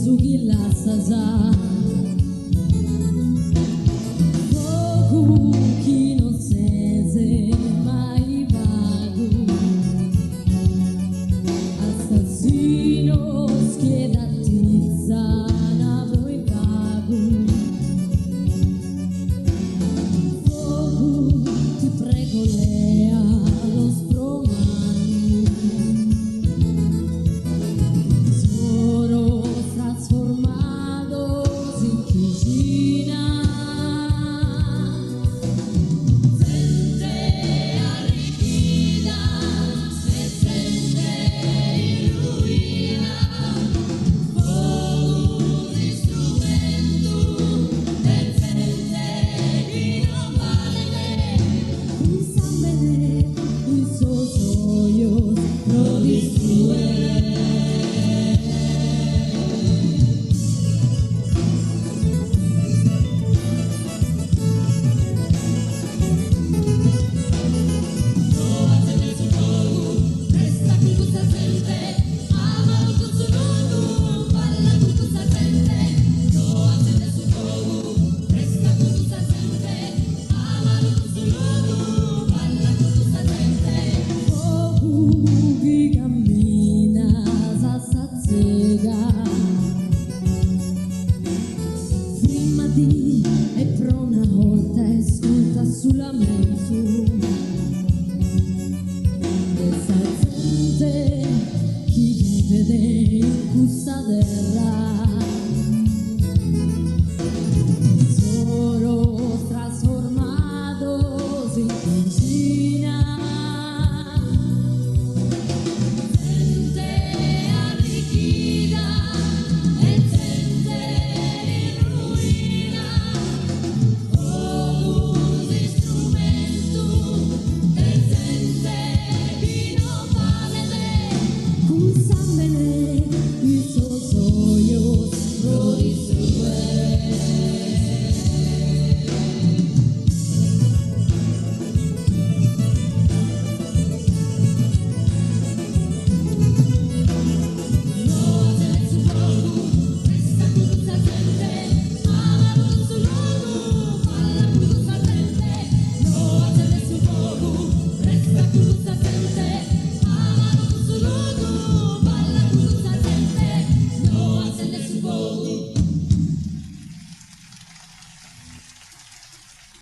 su chi la sa poco chi non se mai vago assassino schiedatizza navro e vago poco ti prego lea lo spromano transformados en cucina. Sente arricchita, e sente illuina, un strumento per sente chi non vale, un sambere, un sosoio, lo distruere. E per una volta ascolta sulla mente questa gente chi vive in questa terra